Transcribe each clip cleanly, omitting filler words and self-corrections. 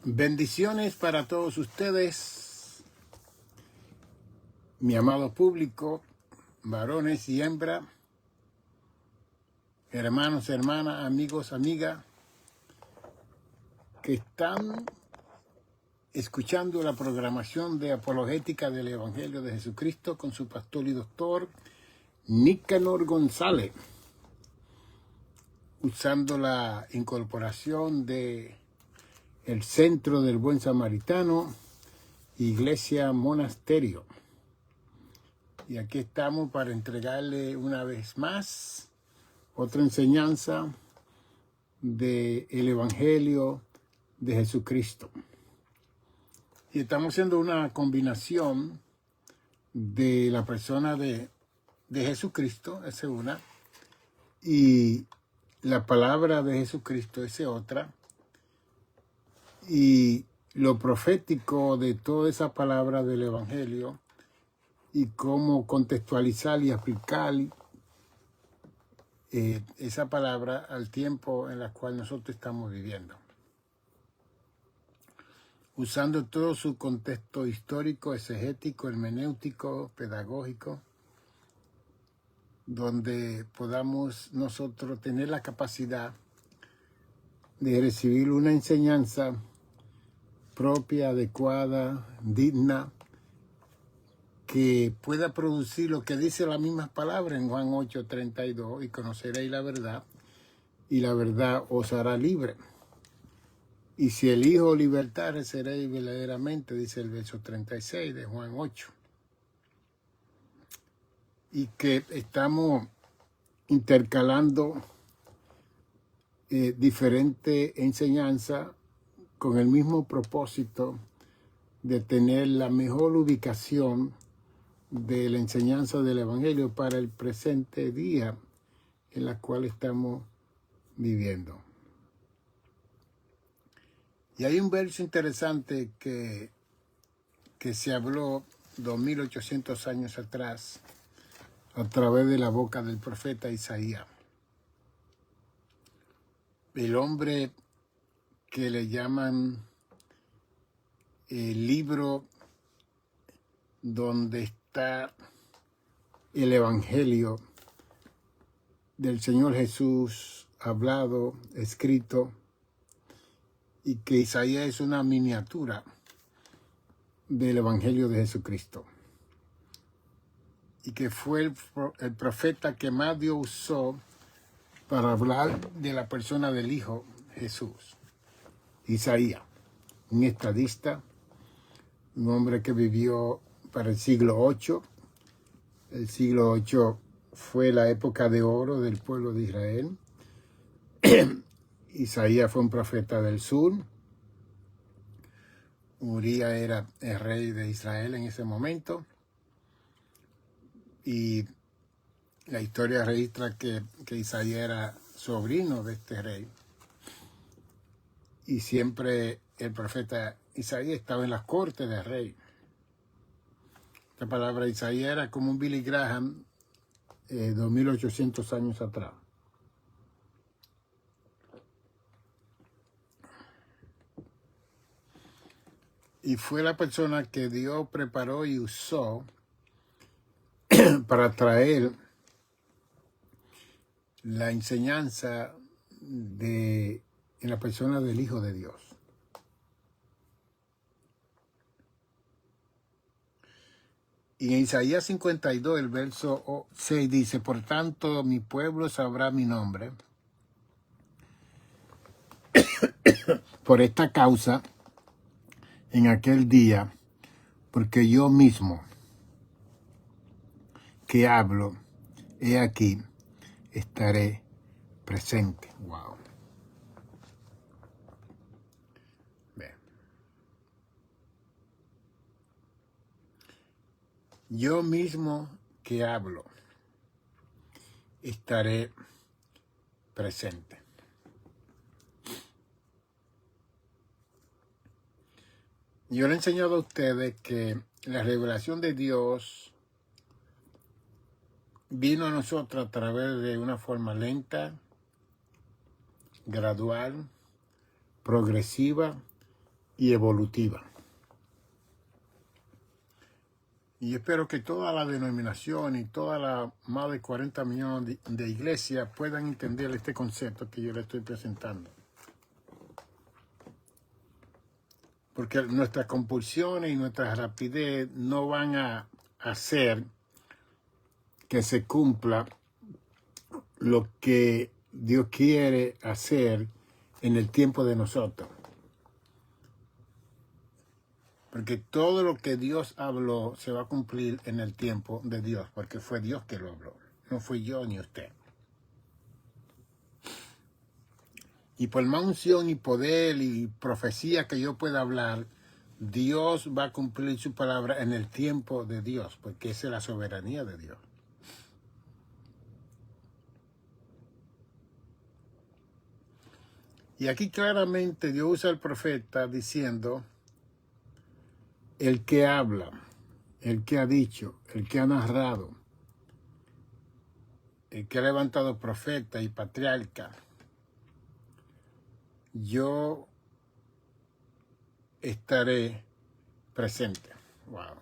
Bendiciones para todos ustedes, mi amado público, varones y hembras, hermanos, hermanas, amigos, amigas, que están escuchando la programación de apologética del Evangelio de Jesucristo con su pastor y doctor Nicanor González, usando la incorporación de el Centro del Buen Samaritano, Iglesia Monasterio. Y aquí estamos para entregarle una vez más otra enseñanza del Evangelio de Jesucristo. Y estamos haciendo una combinación de la persona de Jesucristo, esa es una, y la palabra de Jesucristo, esa es otra, y lo profético de toda esa palabra del Evangelio y cómo contextualizar y aplicar esa palabra al tiempo en el cual nosotros estamos viviendo. Usando todo su contexto histórico, exegético, hermenéutico, pedagógico, donde podamos nosotros tener la capacidad de recibir una enseñanza propia, adecuada, digna, que pueda producir lo que dice las mismas palabras en Juan 8:32, y conoceréis la verdad, y la verdad os hará libre. Y si el Hijo libertare, seréis verdaderamente, dice el verso 36 de Juan 8. Y que estamos intercalando diferentes enseñanzas con el mismo propósito de tener la mejor ubicación de la enseñanza del Evangelio para el presente día en la cual estamos viviendo. Y hay un verso interesante que se habló 2800 años atrás a través de la boca del profeta Isaías. El hombre que le llaman el libro donde está el Evangelio del Señor Jesús hablado, escrito, y que Isaías es una miniatura del Evangelio de Jesucristo. Y que fue el profeta que más Dios usó para hablar de la persona del Hijo Jesús. Isaías, un estadista, un hombre que vivió para el siglo VIII. El siglo VIII fue la época de oro del pueblo de Israel. Isaías fue un profeta del sur. Urías era el rey de Israel en ese momento. Y la historia registra que Isaías era sobrino de este rey. Y siempre el profeta Isaías estaba en las cortes del rey. La palabra Isaías era como un Billy Graham 2800 años atrás. Y fue la persona que Dios preparó y usó para traer la enseñanza en la persona del Hijo de Dios. Y en Isaías 52, el verso 6 dice: por tanto, mi pueblo sabrá mi nombre. Por esta causa, en aquel día, porque yo mismo que hablo, he aquí, estaré presente. Wow. Bien. Yo mismo que hablo, estaré presente. Yo le he enseñado a ustedes que la revelación de Dios vino a nosotros a través de una forma lenta, gradual, progresiva y evolutiva. Y espero que toda la denominación y todas las más de 40 millones de iglesias puedan entender este concepto que yo les estoy presentando. Porque nuestras compulsiones y nuestra rapidez no van a hacer que se cumpla lo que Dios quiere hacer en el tiempo de nosotros. Porque todo lo que Dios habló se va a cumplir en el tiempo de Dios, porque fue Dios que lo habló, no fui yo ni usted. Y por más unción y poder y profecía que yo pueda hablar, Dios va a cumplir su palabra en el tiempo de Dios, porque esa es la soberanía de Dios. Y aquí claramente Dios usa al profeta diciendo, el que habla, el que ha dicho, el que ha narrado, el que ha levantado profeta y patriarca, yo estaré presente. Wow.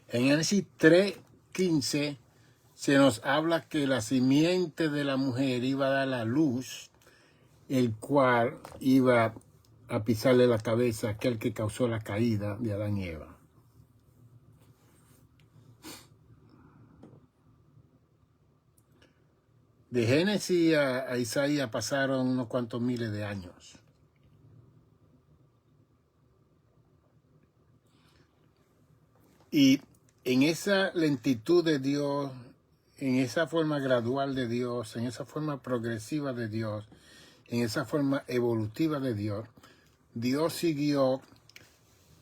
En Génesis 3:15 se nos habla que la simiente de la mujer iba a dar la luz, el cual iba a pisarle la cabeza a aquel que causó la caída de Adán y Eva. De Génesis a Isaías pasaron unos cuantos miles de años. Y en esa lentitud de Dios, en esa forma gradual de Dios, en esa forma progresiva de Dios, en esa forma evolutiva de Dios, Dios siguió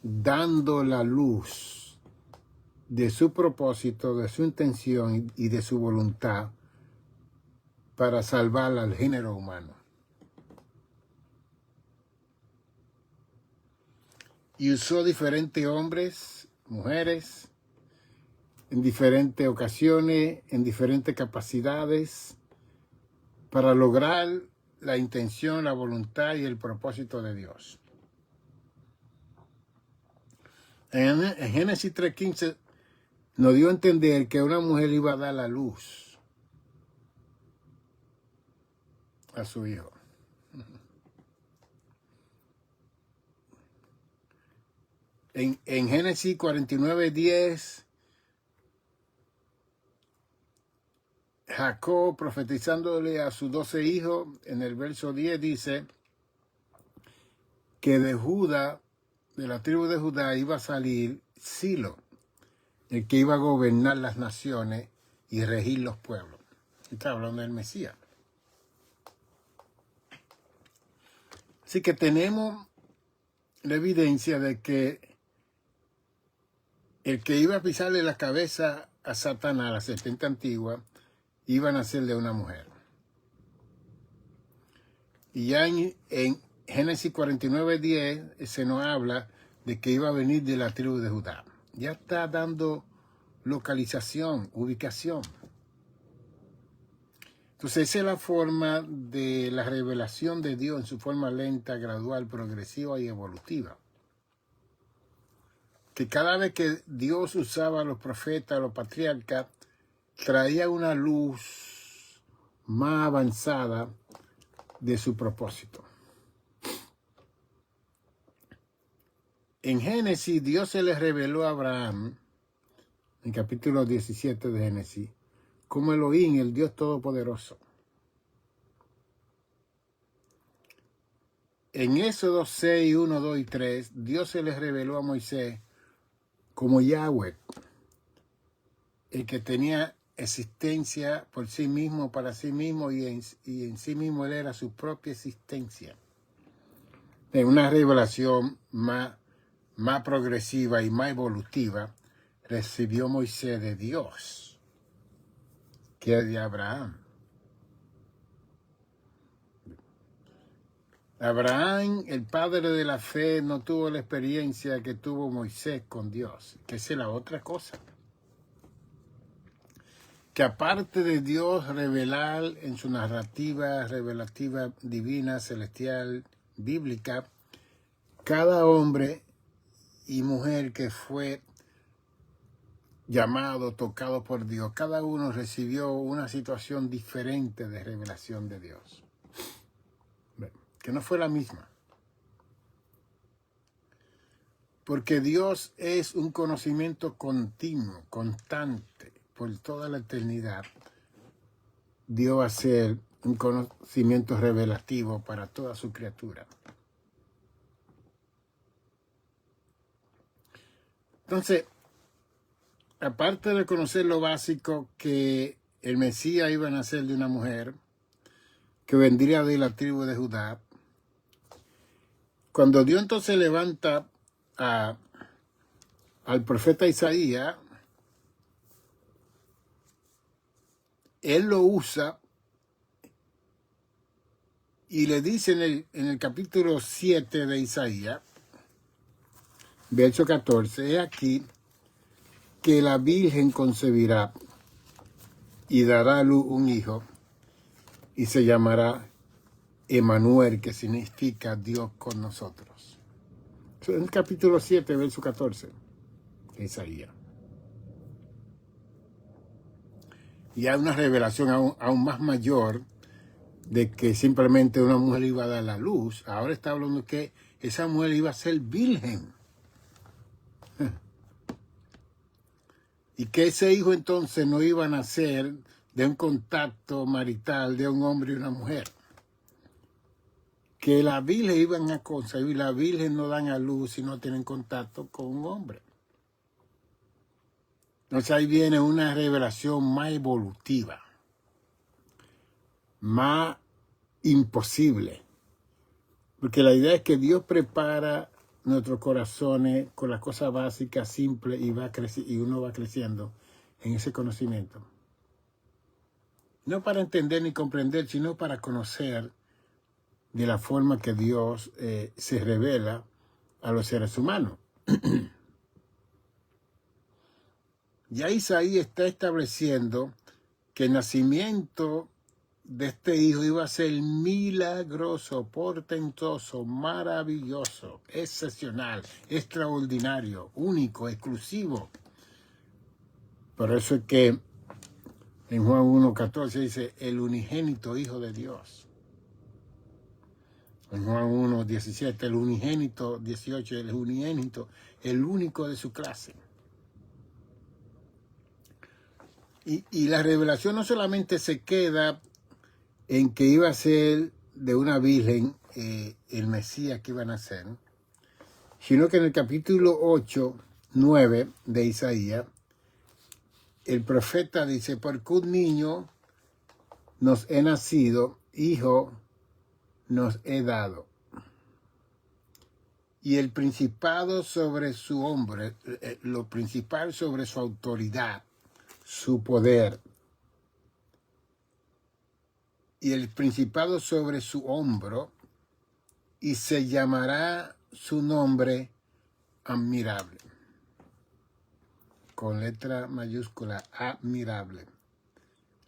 dando la luz de su propósito, de su intención y de su voluntad para salvar al género humano. Y usó diferentes hombres, mujeres, en diferentes ocasiones, en diferentes capacidades, para lograr la intención, la voluntad y el propósito de Dios. En Génesis 3:15 nos dio a entender que una mujer iba a dar la luz a su hijo. En Génesis 49:10, Jacob, profetizándole a sus 12 hijos, en el verso 10 dice que de Judá, de la tribu de Judá, iba a salir Silo, el que iba a gobernar las naciones y regir los pueblos. Está hablando del Mesías. Así que tenemos la evidencia de que el que iba a pisarle la cabeza a Satanás, la serpiente antigua, iba a nacer de una mujer. Y ya en Génesis 49:10 se nos habla de que iba a venir de la tribu de Judá. Ya está dando localización, ubicación. Entonces esa es la forma de la revelación de Dios en su forma lenta, gradual, progresiva y evolutiva. Que cada vez que Dios usaba a los profetas, a los patriarcas, traía una luz más avanzada de su propósito. En Génesis, Dios se le reveló a Abraham, en capítulo 17 de Génesis, como Elohim, el Dios Todopoderoso. En Éxodo 6, 1, 2 y 3, Dios se le reveló a Moisés como Yahweh, el que tenía existencia por sí mismo, para sí mismo, y en sí mismo él era su propia existencia. En una revelación más progresiva y más evolutiva, recibió Moisés de Dios, que es de Abraham. Abraham, el padre de la fe, no tuvo la experiencia que tuvo Moisés con Dios, que esa es la otra cosa. que aparte de Dios revelar en su narrativa revelativa divina, celestial, bíblica, cada hombre y mujer que fue llamado, tocado por Dios, cada uno recibió una situación diferente de revelación de Dios, que no fue la misma. Porque Dios es un conocimiento continuo, constante, por toda la eternidad. Dios va a ser un conocimiento revelativo para toda su criatura. Entonces, aparte de conocer lo básico que el Mesías iba a nacer de una mujer, que vendría de la tribu de Judá, cuando Dios entonces levanta al profeta Isaías, él lo usa y le dice en el capítulo 7 de Isaías, verso 14, es aquí que la Virgen concebirá y dará a luz un hijo y se llamará Emmanuel, que significa Dios con nosotros. En el capítulo 7, verso 14 de Isaías. Y hay una revelación aún más mayor de que simplemente una mujer iba a dar la luz. Ahora está hablando que esa mujer iba a ser virgen. Y que ese hijo entonces no iba a nacer de un contacto marital de un hombre y una mujer. Que la virgen iban a concebir, la virgen no dan a luz si no tienen contacto con un hombre. Entonces ahí viene una revelación más evolutiva, más imposible. Porque la idea es que Dios prepara nuestros corazones con las cosas básicas, simples, y uno va creciendo en ese conocimiento. No para entender ni comprender, sino para conocer de la forma que Dios se revela a los seres humanos. Ya Isaías está estableciendo que el nacimiento de este hijo iba a ser milagroso, portentoso, maravilloso, excepcional, extraordinario, único, exclusivo. Por eso es que en Juan 1:14 dice el unigénito Hijo de Dios. En Juan 1:17 el unigénito, 18 el unigénito, el único de su clase. Y la revelación no solamente se queda en que iba a ser de una virgen el Mesías que iba a nacer, sino que en el capítulo 8:9 de Isaías, el profeta dice, porque un niño nos he nacido, hijo nos he dado. Y el principado sobre su hombro, lo principal sobre su autoridad, su poder, y el principado sobre su hombro, y se llamará su nombre admirable. Con letra mayúscula, admirable.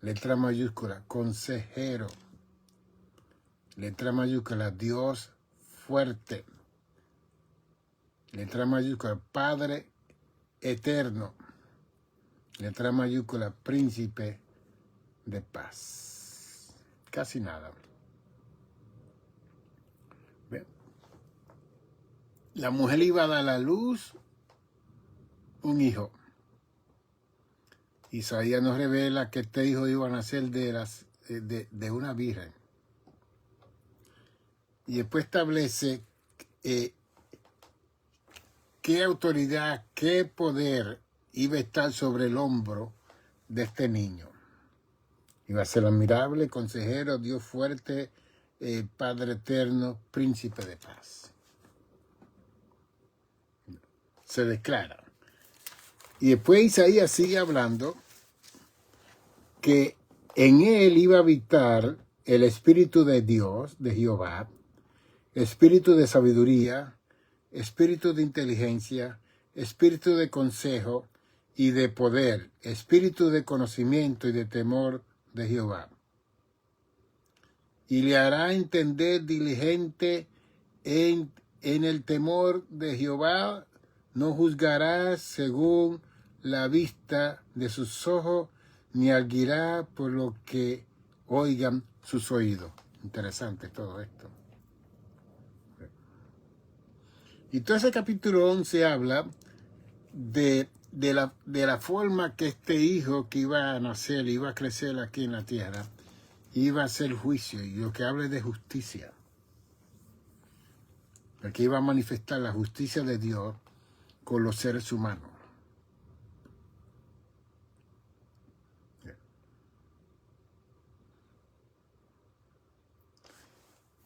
Letra mayúscula, consejero. Letra mayúscula, Dios fuerte. Letra mayúscula, Padre eterno. Letra mayúscula, príncipe de paz. Casi nada. Bien. La mujer iba a dar a la luz un hijo. Isaías nos revela que este hijo iba a nacer de una virgen. Y después establece qué autoridad, qué poder iba a estar sobre el hombro de este niño. Iba a ser admirable, consejero, Dios fuerte, Padre eterno, príncipe de paz. Se declara. Y después Isaías sigue hablando que en él iba a habitar el Espíritu de Dios, de Jehová, Espíritu de sabiduría, Espíritu de inteligencia, Espíritu de consejo y de poder, espíritu de conocimiento y de temor de Jehová. Y le hará entender diligente en el temor de Jehová, no juzgará según la vista de sus ojos, ni arguirá por lo que oigan sus oídos. Interesante todo esto. Y todo ese capítulo 11 habla de la forma que este hijo que iba a nacer, iba a crecer aquí en la tierra, iba a hacer juicio, y lo que habla es de justicia. Porque iba a manifestar la justicia de Dios con los seres humanos.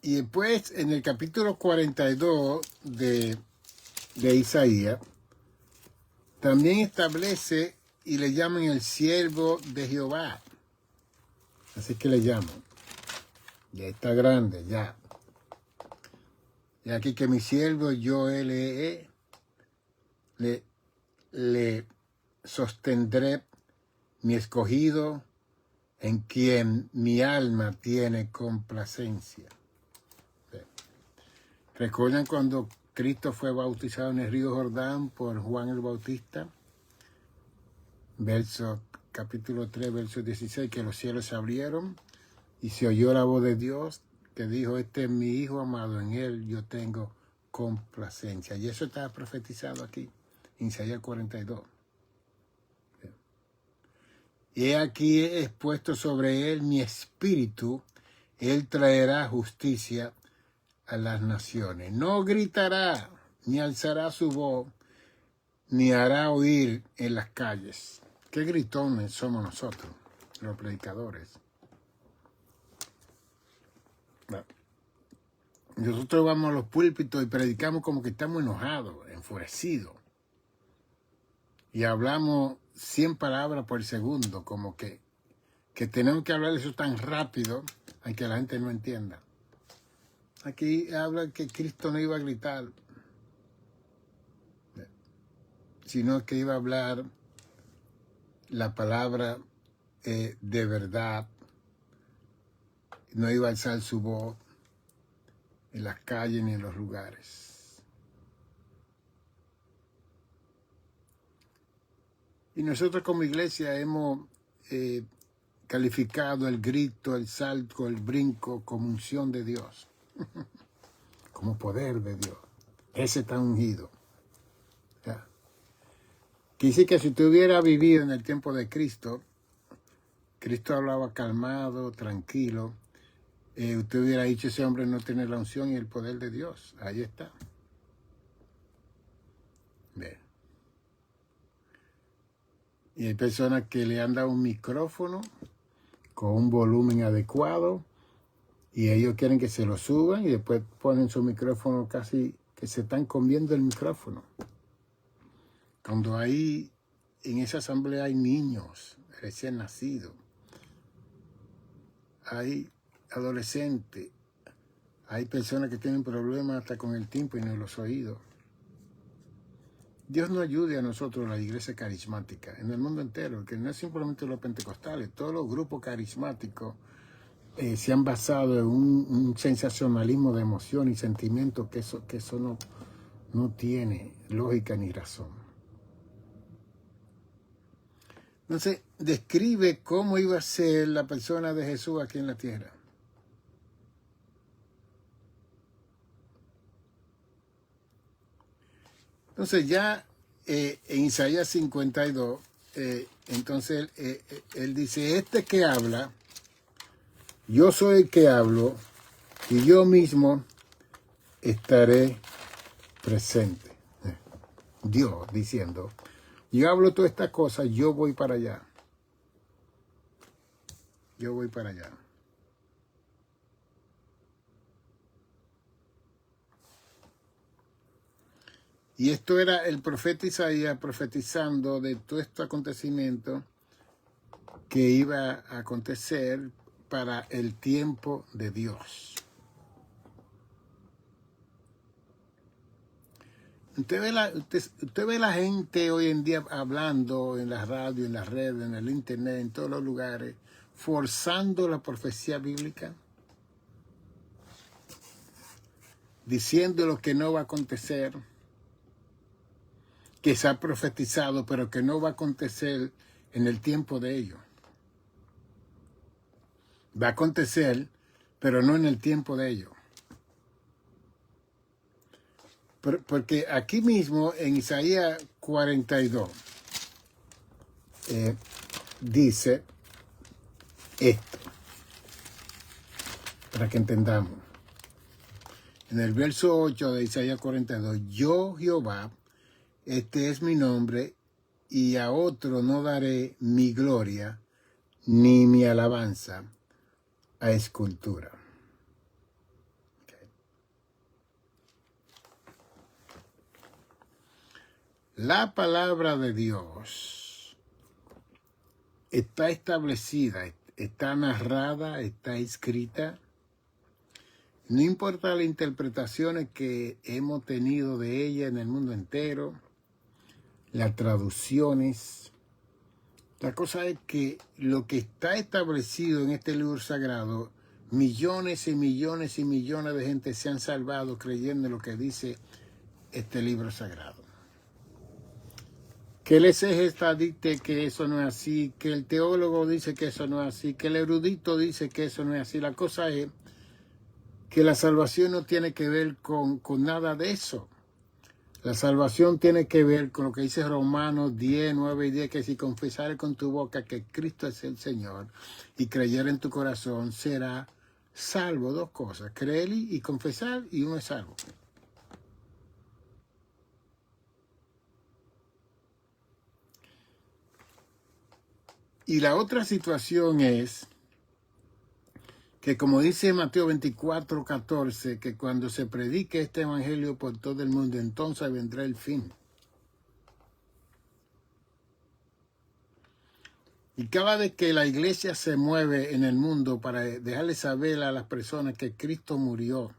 Y después, en el capítulo 42 de Isaías, también establece y le llaman el siervo de Jehová. Así que le llaman. Ya está grande, ya. Y aquí que mi siervo, yo le sostendré, mi escogido, en quien mi alma tiene complacencia. ¿Recuerdan cuando Cristo fue bautizado en el río Jordán por Juan el Bautista? Capítulo 3, verso 16, que los cielos se abrieron y se oyó la voz de Dios que dijo, este es mi Hijo amado, en él yo tengo complacencia. Y eso está profetizado aquí, en Isaías 42. Y aquí he expuesto sobre él mi espíritu, él traerá justicia a las naciones. No gritará, ni alzará su voz, ni hará oír en las calles. Qué gritones somos nosotros, los predicadores. Nosotros vamos a los púlpitos y predicamos como que estamos enojados, enfurecidos. Y hablamos 100 palabras por segundo, como que tenemos que hablar eso tan rápido, aunque la gente no entienda. Aquí habla que Cristo no iba a gritar, sino que iba a hablar la palabra de verdad. No iba a alzar su voz en las calles ni en los lugares. Y nosotros como iglesia hemos calificado el grito, el salto, el brinco como unción de Dios, como poder de Dios. Ese está ungido. ¿Ya? Quise que si tú hubieras vivido en el tiempo de Cristo, Cristo hablaba calmado, tranquilo. Usted hubiera dicho, ese hombre no tiene la unción y el poder de Dios. Ahí está. Bien. Y hay personas que le han dado un micrófono con un volumen adecuado y ellos quieren que se lo suban y después ponen su micrófono casi que se están comiendo el micrófono. Cuando en esa asamblea hay niños recién nacidos, hay adolescentes, hay personas que tienen problemas hasta con el tímpano y en los oídos. Dios nos ayude a nosotros, la iglesia carismática, en el mundo entero, que no es simplemente los pentecostales, todos los grupos carismáticos se han basado en un sensacionalismo de emoción y sentimiento que eso no tiene lógica ni razón. Entonces, describe cómo iba a ser la persona de Jesús aquí en la tierra. Entonces ya en Isaías 52, entonces él dice, este que habla, yo soy el que hablo y yo mismo estaré presente. Dios diciendo, yo hablo todas estas cosas, yo voy para allá. Yo voy para allá. Y esto era el profeta Isaías profetizando de todo este acontecimiento que iba a acontecer para el tiempo de Dios. Usted ve la gente hoy en día hablando en la radio, en las redes, en el internet, en todos los lugares, forzando la profecía bíblica, diciendo lo que no va a acontecer, que se ha profetizado, pero que no va a acontecer en el tiempo de ellos. Va a acontecer, pero no en el tiempo de ellos. Porque aquí mismo, en Isaías 42, dice esto, para que entendamos. En el verso 8 de Isaías 42, yo, Jehová, este es mi nombre, y a otro no daré mi gloria, ni mi alabanza a escultura. Okay. La palabra de Dios está establecida, está narrada, está escrita. No importa las interpretaciones que hemos tenido de ella en el mundo entero, las traducciones. La cosa es que lo que está establecido en este libro sagrado, millones y millones y millones de gente se han salvado creyendo en lo que dice este libro sagrado. Que el exegeta dice que eso no es así, que el teólogo dice que eso no es así, que el erudito dice que eso no es así. La cosa es que la salvación no tiene que ver con nada de eso. La salvación tiene que ver con lo que dice Romanos 10, 9 y 10, que si confesares con tu boca que Cristo es el Señor y creyer en tu corazón, será salvo. Dos cosas, creer y confesar, y uno es salvo. Y la otra situación es que, como dice Mateo 24, 14, que cuando se predique este evangelio por todo el mundo, entonces vendrá el fin. Y cada vez que la iglesia se mueve en el mundo para dejarle saber a las personas que Cristo murió,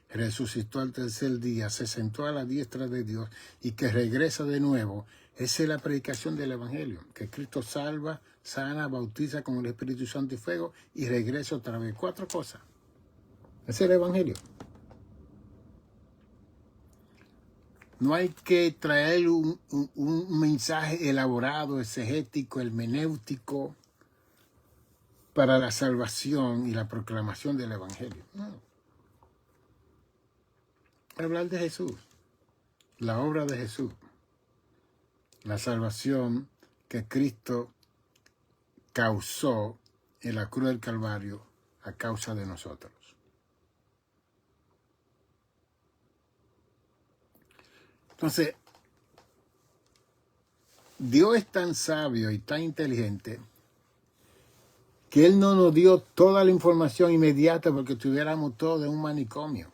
resucitó al tercer día, se sentó a la diestra de Dios y que regresa de nuevo, esa es la predicación del evangelio, que Cristo salva, sana, bautiza con el Espíritu Santo y fuego y regresa otra vez. 4 cosas. Ese es el evangelio. No hay que traer un mensaje elaborado, exegético, hermenéutico para la salvación y la proclamación del evangelio. No. Hablar de Jesús, la obra de Jesús, la salvación que Cristo causó en la cruz del Calvario a causa de nosotros. Entonces, Dios es tan sabio y tan inteligente que Él no nos dio toda la información inmediata porque estuviéramos todos en un manicomio.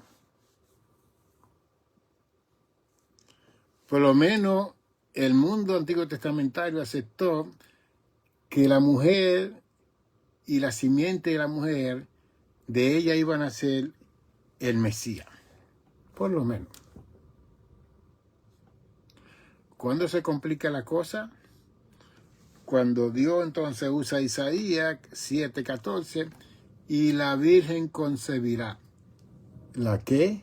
Por lo menos el mundo antiguo testamentario aceptó que la mujer y la simiente de la mujer, de ella iban a ser el Mesías. Por lo menos. ¿Cuándo se complica la cosa? Cuando Dios entonces usa Isaías 7:14, y la Virgen concebirá. ¿La qué?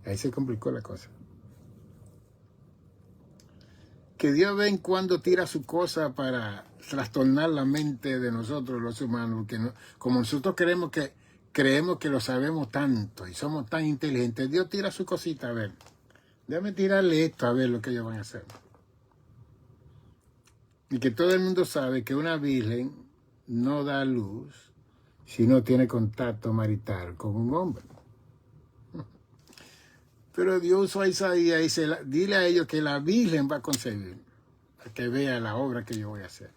Ahí se complicó la cosa. Que Dios ve en cuando tira su cosa para trastornar la mente de nosotros los humanos, porque no, como nosotros creemos que lo sabemos tanto y somos tan inteligentes, Dios tira su cosita, a ver, déjame tirarle esto a ver lo que ellos van a hacer. Y que todo el mundo sabe que una virgen no da luz si no tiene contacto marital con un hombre. Pero Dios usó a Isaías y dice, dile a ellos que la virgen va a concebir, para que vea la obra que yo voy a hacer.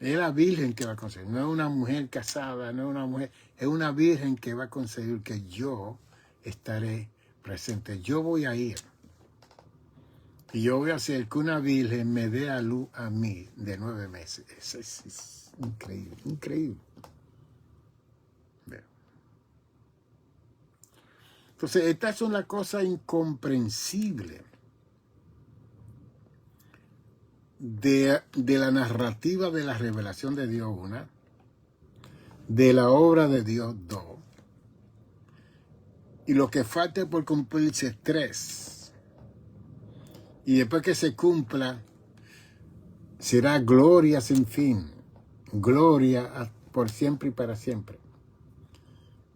Es la virgen que va a concebir, no es una mujer casada, no es una mujer, es una virgen que va a concebir, que yo estaré presente. Yo voy a ir y yo voy a hacer que una virgen me dé a luz a mí de 9 meses. Eso es increíble, increíble. Entonces, esta es una cosa incomprensible de la narrativa de la revelación de Dios, una, de la obra de Dios, dos, y lo que falta por cumplirse, tres. Y después que se cumpla, será gloria sin fin, gloria por siempre y para siempre.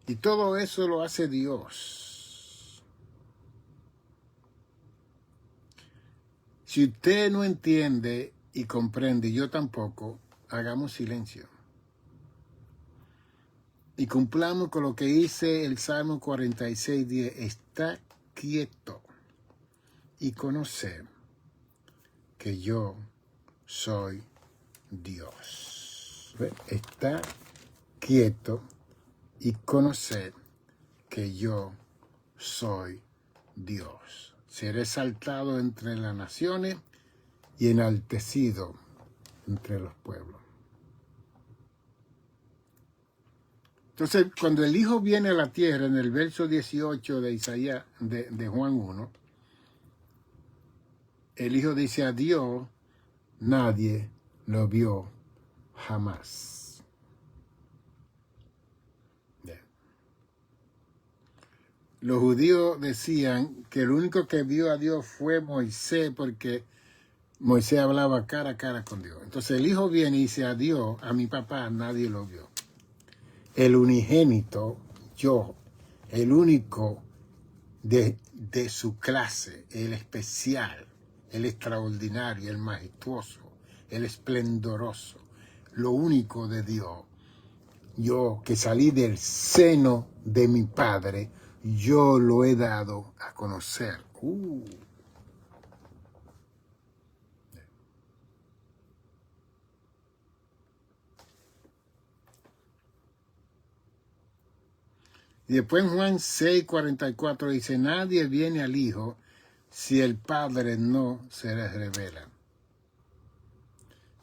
Y todo eso lo hace Dios. Si usted no entiende y comprende, yo tampoco, hagamos silencio. Y cumplamos con lo que dice el Salmo 46:10. Está quieto y conocer que yo soy Dios. Está quieto y conocer que yo soy Dios. Seré exaltado entre las naciones y enaltecido entre los pueblos. Entonces, cuando el Hijo viene a la tierra, en el verso 18 de Isaías, de Juan 1, el Hijo dice a Dios, nadie lo vio jamás. Los judíos decían que el único que vio a Dios fue Moisés, porque Moisés hablaba cara a cara con Dios. Entonces el Hijo viene y dice a Dios, a mi papá, nadie lo vio. El unigénito, yo, el único de su clase, el especial, el extraordinario, el majestuoso, el esplendoroso, lo único de Dios. Yo que salí del seno de mi Padre, yo lo he dado a conocer. Y después en Juan 6:44 dice, nadie viene al Hijo si el Padre no se les revela.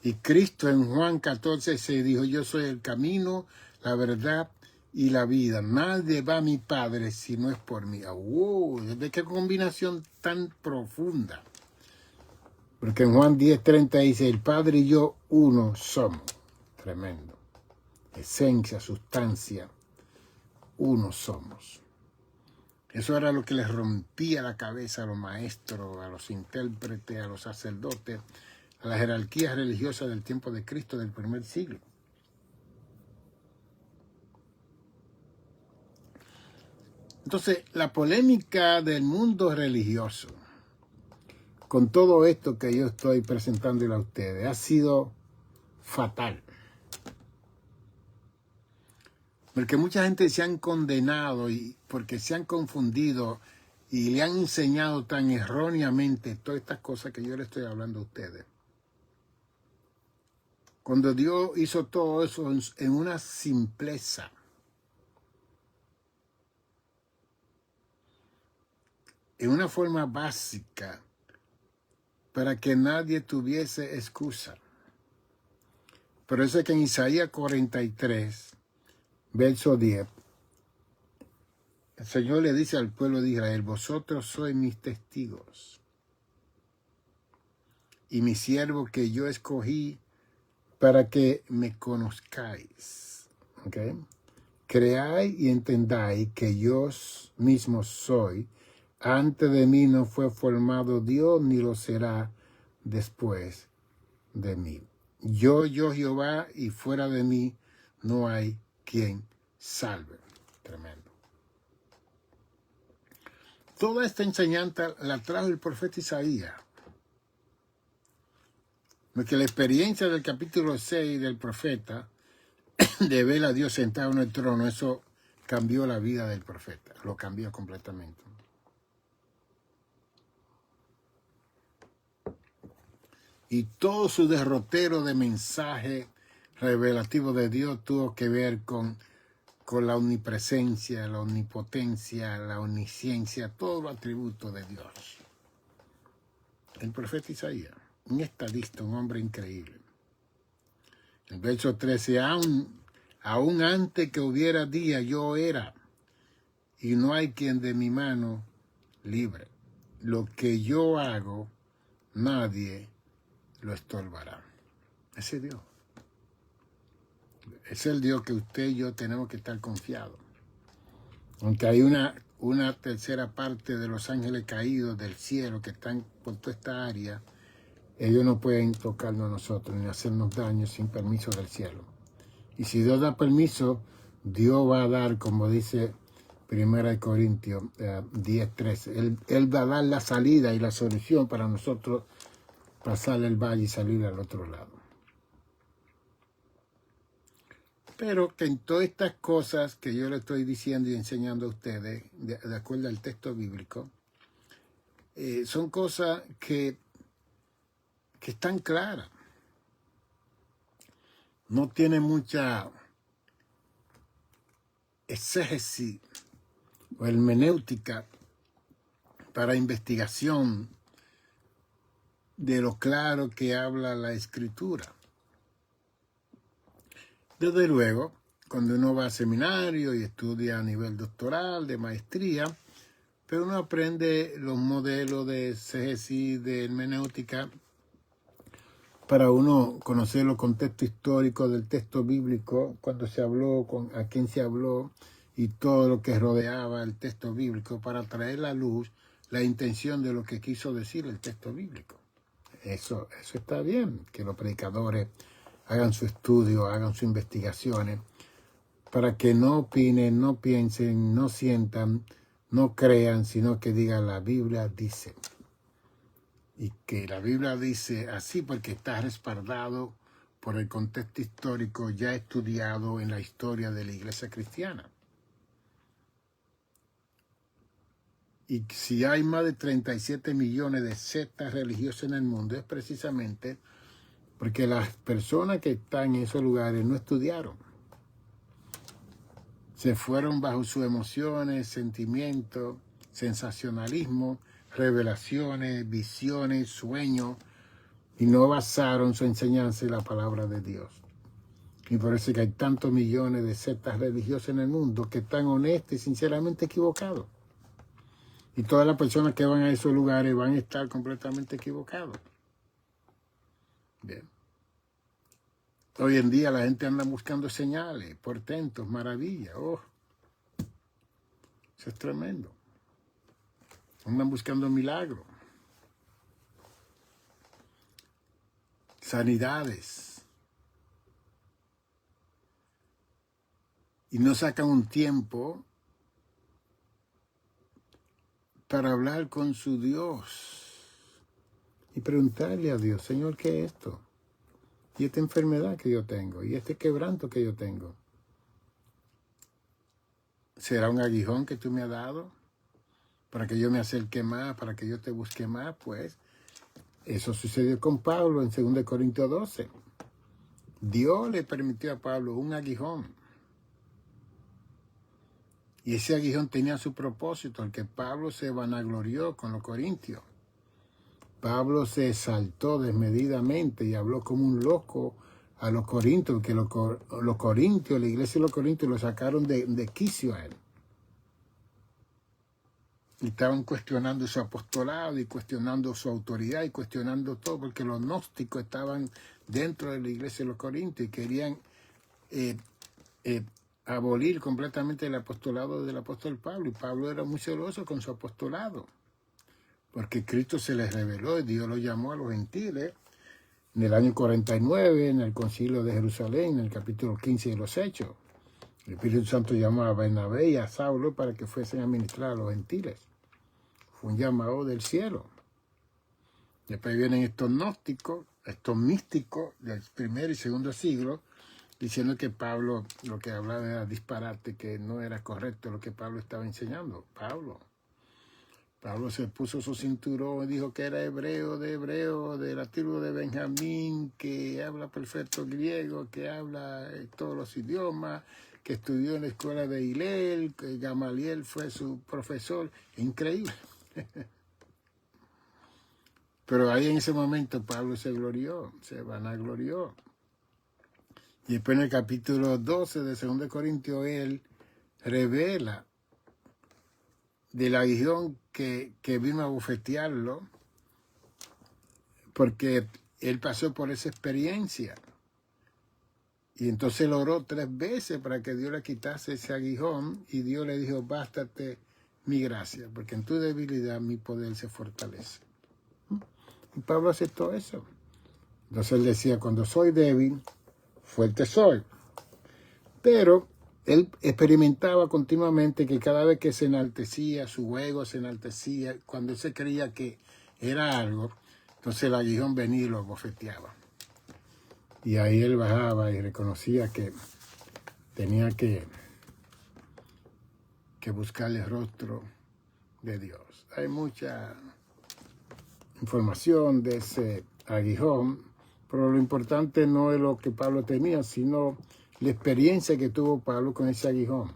Y Cristo en Juan 14:6 dijo, yo soy el camino, la verdad y la vida. Nadie va a mi Padre si no es por mí. ¡Wow! ¿De qué combinación tan profunda? Porque en Juan 10:30 dice, el Padre y yo uno somos. Tremendo. Esencia, sustancia, uno somos. Eso era lo que les rompía la cabeza a los maestros, a los intérpretes, a los sacerdotes, a la jerarquía religiosa del tiempo de Cristo del primer siglo. Entonces, la polémica del mundo religioso, con todo esto que yo estoy presentándole a ustedes, ha sido fatal. Porque mucha gente se han condenado y porque se han confundido y le han enseñado tan erróneamente todas estas cosas que yo le estoy hablando a ustedes. Cuando Dios hizo todo eso en una simpleza, en una forma básica, para que nadie tuviese excusa. Por eso es que en Isaías 43, verso 10, el Señor le dice al pueblo de Israel, vosotros sois mis testigos y mi siervo que yo escogí para que me conozcáis. ¿Okay? Creáis y entendáis que yo mismo soy. Antes de mí no fue formado Dios, ni lo será después de mí. Yo Jehová, y fuera de mí no hay quien salve. Tremendo. Toda esta enseñanza la trajo el profeta Isaías. Porque la experiencia del capítulo 6 del profeta, de ver a Dios sentado en el trono, eso cambió la vida del profeta. Lo cambió completamente. Y todo su derrotero de mensaje revelativo de Dios tuvo que ver con la omnipresencia, la omnipotencia, la omnisciencia, todos los atributos de Dios. El profeta Isaías, un estadista, un hombre increíble. El verso 13, aún antes que hubiera día, yo era, y no hay quien de mi mano libre. Lo que yo hago, nadie lo estorbará. Ese Dios. Es el Dios que usted y yo tenemos que estar confiados. Aunque hay una tercera parte de los ángeles caídos del cielo que están por toda esta área, ellos no pueden tocarnos a nosotros ni hacernos daño sin permiso del cielo. Y si Dios da permiso, Dios va a dar, como dice 1 Corintios 10:13, Él va a dar la salida y la solución para nosotros pasar el valle y salir al otro lado. Pero que en todas estas cosas que yo le estoy diciendo y enseñando a ustedes, de acuerdo al texto bíblico, son cosas que están claras. No tiene mucha exégesis o hermenéutica para investigación de lo claro que habla la Escritura. Desde luego, cuando uno va a seminario y estudia a nivel doctoral, de maestría, pero uno aprende los modelos de exégesis, de hermenéutica, para uno conocer los contextos históricos del texto bíblico, cuando se habló, a quién se habló, y todo lo que rodeaba el texto bíblico, para traer a la luz la intención de lo que quiso decir el texto bíblico. Eso está bien, que los predicadores hagan su estudio, hagan sus investigaciones, para que no opinen, no piensen, no sientan, no crean, sino que digan la Biblia dice. Y que la Biblia dice así porque está respaldado por el contexto histórico ya estudiado en la historia de la iglesia cristiana. Y si hay más de 37 millones de sectas religiosas en el mundo, es precisamente porque las personas que están en esos lugares no estudiaron. Se fueron bajo sus emociones, sentimientos, sensacionalismo, revelaciones, visiones, sueños, y no basaron su enseñanza en la palabra de Dios. Y por eso es que hay tantos millones de sectas religiosas en el mundo que están honestas y sinceramente equivocados. Y todas las personas que van a esos lugares van a estar completamente equivocados. Bien. Hoy en día la gente anda buscando señales, portentos, maravillas. Oh, eso es tremendo. Andan buscando milagros, sanidades. Y no sacan un tiempo para hablar con su Dios y preguntarle a Dios, Señor, ¿qué es esto? Y esta enfermedad que yo tengo, y este quebranto que yo tengo, ¿será un aguijón que tú me has dado para que yo me acerque más, para que yo te busque más? Pues eso sucedió con Pablo en 2 Corintios 12. Dios le permitió a Pablo un aguijón. Y ese aguijón tenía su propósito, el que Pablo se vanaglorió con los corintios. Pablo se exaltó desmedidamente y habló como un loco a los corintios, que los corintios, la iglesia de los corintios, lo sacaron de quicio a él. Y estaban cuestionando su apostolado y cuestionando su autoridad y cuestionando todo, porque los gnósticos estaban dentro de la iglesia de los corintios y querían abolir completamente el apostolado del apóstol Pablo. Y Pablo era muy celoso con su apostolado, porque Cristo se les reveló y Dios lo llamó a los gentiles en el año 49, en el concilio de Jerusalén, en el capítulo 15 de los Hechos. El Espíritu Santo llamó a Bernabé y a Saulo para que fuesen a ministrar a los gentiles. Fue un llamado del cielo. Después vienen estos gnósticos, estos místicos del primer y segundo siglo, diciendo que Pablo lo que hablaba era disparate, que no era correcto lo que Pablo estaba enseñando. Pablo se puso su cinturón y dijo que era hebreo, de la tribu de Benjamín, que habla perfecto griego, que habla todos los idiomas, que estudió en la escuela de Hillel, que Gamaliel fue su profesor. Increíble. Pero ahí en ese momento Pablo se glorió, se vanaglorió. Y después en el capítulo 12 de 2 Corintios él revela del aguijón que vino a bofetearlo, porque él pasó por esa experiencia. Y entonces él oró 3 veces para que Dios le quitase ese aguijón, y Dios le dijo, bástate mi gracia, porque en tu debilidad mi poder se fortalece. Y Pablo aceptó eso. Entonces él decía, cuando soy débil, fuerte soy. Pero él experimentaba continuamente que cada vez que se enaltecía, su ego se enaltecía, cuando él se creía que era algo, entonces el aguijón venía y lo bofeteaba. Y ahí él bajaba y reconocía que tenía que buscar el rostro de Dios. Hay mucha información de ese aguijón, pero lo importante no es lo que Pablo tenía, sino la experiencia que tuvo Pablo con ese aguijón.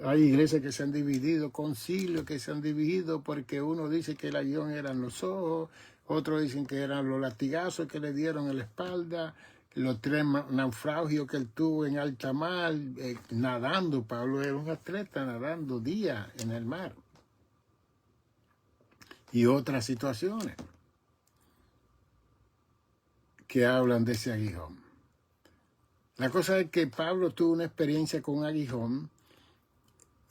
Hay iglesias que se han dividido, concilios que se han dividido porque uno dice que el aguijón eran los ojos, otros dicen que eran los latigazos que le dieron en la espalda, los 3 naufragios que él tuvo en alta mar, nadando. Pablo era un atleta nadando días en el mar. Y otras situaciones que hablan de ese aguijón. La cosa es que Pablo tuvo una experiencia con un aguijón.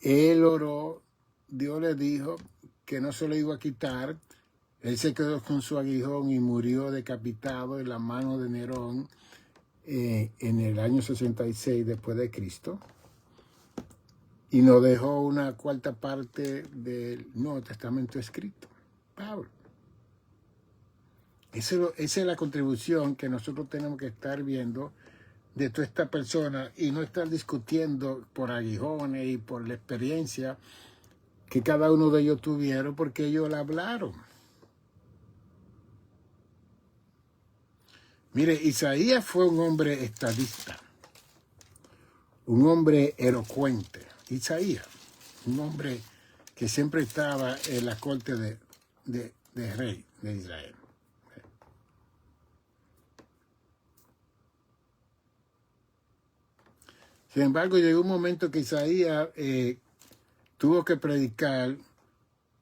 Él oró, Dios le dijo que no se lo iba a quitar. Él se quedó con su aguijón y murió decapitado en la mano de Nerón en el año 66 después de Cristo. Y nos dejó una 4ª parte del Nuevo Testamento escrito. Pablo. Esa es la contribución que nosotros tenemos que estar viendo de toda esta persona y no estar discutiendo por aguijones y por la experiencia que cada uno de ellos tuvieron, porque ellos la hablaron. Mire, Isaías fue un hombre estadista, un hombre elocuente. Isaías, un hombre que siempre estaba en la corte de rey de Israel. Sin embargo, llegó un momento que Isaías tuvo que predicar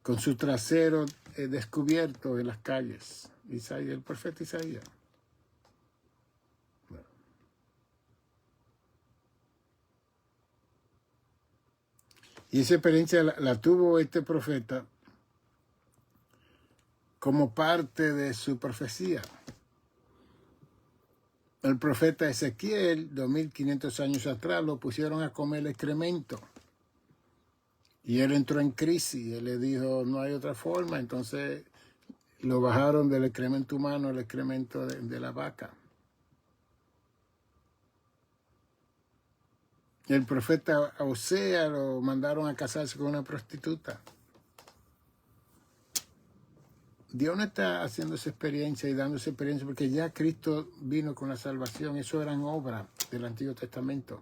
con su trasero descubierto en las calles. Isaías, el profeta Isaías. Bueno. Y esa experiencia la tuvo este profeta como parte de su profecía. El profeta Ezequiel, 2500 años atrás, lo pusieron a comer excremento. Y él entró en crisis. Él le dijo, no hay otra forma. Entonces lo bajaron del excremento humano al excremento de la vaca. El profeta Osea lo mandaron a casarse con una prostituta. Dios no está haciendo esa experiencia y dando esa experiencia porque ya Cristo vino con la salvación. Eso eran obras del Antiguo Testamento.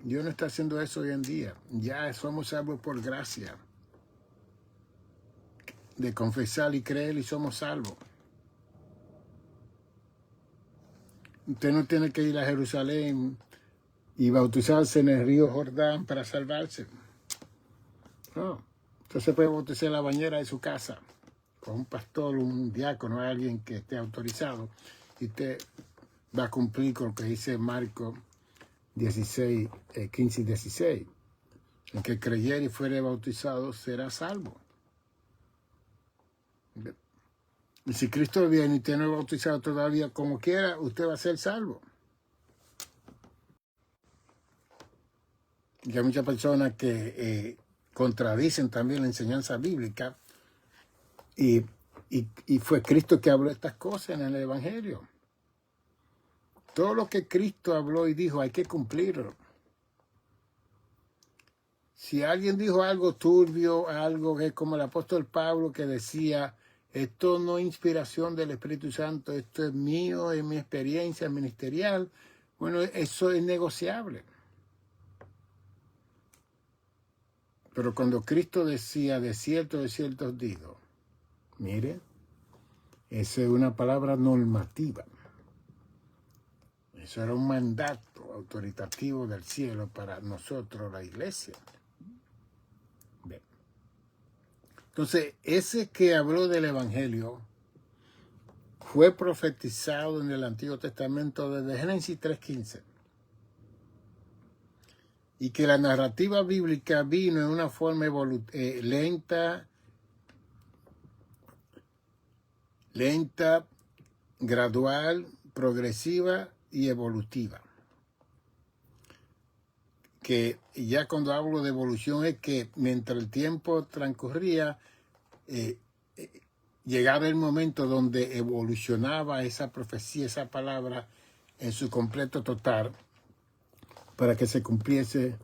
Dios no está haciendo eso hoy en día. Ya somos salvos por gracia. De confesar y creer y somos salvos. Usted no tiene que ir a Jerusalén y bautizarse en el río Jordán para salvarse. No. Usted se puede bautizar en la bañera de su casa con un pastor, un diácono, alguien que esté autorizado, y usted va a cumplir con lo que dice Marcos 16, 15 y 16. El que creyere y fuere bautizado será salvo. Y si Cristo viene y usted no es bautizado todavía, como quiera, usted va a ser salvo. Y hay muchas personas que contradicen también la enseñanza bíblica. Y fue Cristo que habló estas cosas en el Evangelio. Todo lo que Cristo habló y dijo hay que cumplirlo. Si alguien dijo algo turbio, algo que es como el apóstol Pablo que decía, esto no es inspiración del Espíritu Santo, esto es mío, es mi experiencia ministerial, bueno, eso es negociable. Pero cuando Cristo decía, de cierto os digo, mire, esa es una palabra normativa. Eso era un mandato autoritativo del cielo para nosotros, la iglesia. Entonces, ese que habló del Evangelio fue profetizado en el Antiguo Testamento desde Génesis 3:15. Y que la narrativa bíblica vino en una forma lenta, gradual, progresiva y evolutiva. Que ya cuando hablo de evolución es que mientras el tiempo transcurría, llegaba el momento donde evolucionaba esa profecía, esa palabra en su completo total, para que se cumpliese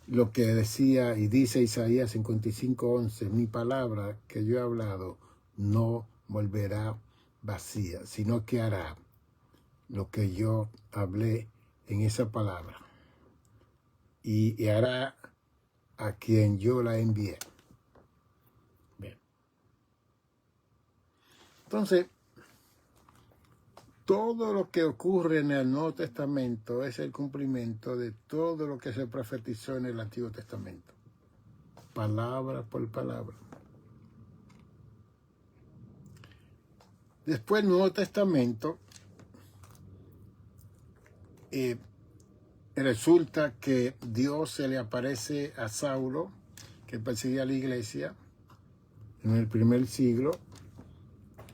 lo que decía y dice Isaías 55:11, mi palabra que yo he hablado no volverá vacía, sino que hará lo que yo hablé en esa palabra y hará a quien yo la envié. Bien. Entonces, todo lo que ocurre en el Nuevo Testamento es el cumplimiento de todo lo que se profetizó en el Antiguo Testamento. Palabra por palabra. Después el Nuevo Testamento resulta que Dios se le aparece a Saulo, que perseguía a la iglesia en el primer siglo,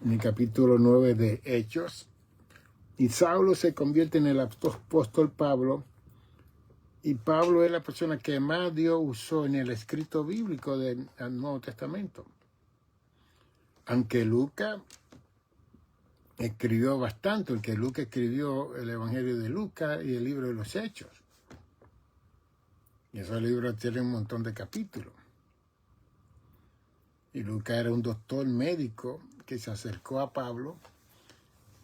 en el capítulo 9 de Hechos. Y Saulo se convierte en el apóstol Pablo, y Pablo es la persona que más Dios usó en el escrito bíblico del Nuevo Testamento. Aunque Lucas escribió bastante, porque Lucas escribió el Evangelio de Lucas y el libro de los Hechos. Y esos libros tienen un montón de capítulos. Y Lucas era un doctor médico que se acercó a Pablo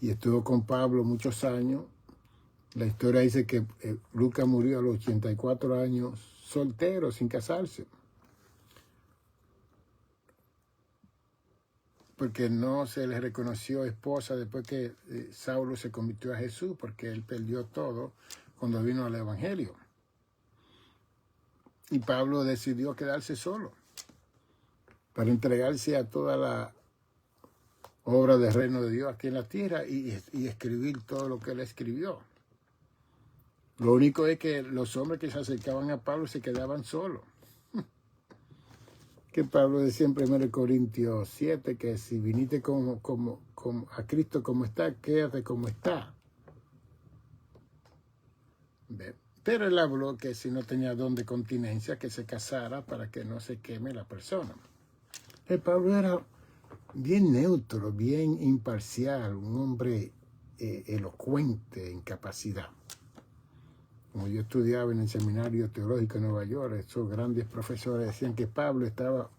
y estuvo con Pablo muchos años. La historia dice que Lucas murió a los 84 años soltero, sin casarse. Porque no se le reconoció esposa después que Saulo se convirtió a Jesús, porque él perdió todo cuando vino al Evangelio. Y Pablo decidió quedarse solo para entregarse a toda la obra del reino de Dios aquí en la tierra y escribir todo lo que él escribió. Lo único es que los hombres que se acercaban a Pablo se quedaban solos. Que Pablo decía en 1 Corintios 7 que si viniste a Cristo como está, quédate como está. Pero él habló que si no tenía don de continencia, que se casara para que no se queme la persona. Pablo era bien neutro, bien imparcial, un hombre elocuente en capacidad. Como yo estudiaba en el Seminario Teológico de Nueva York, esos grandes profesores decían que Pablo estaba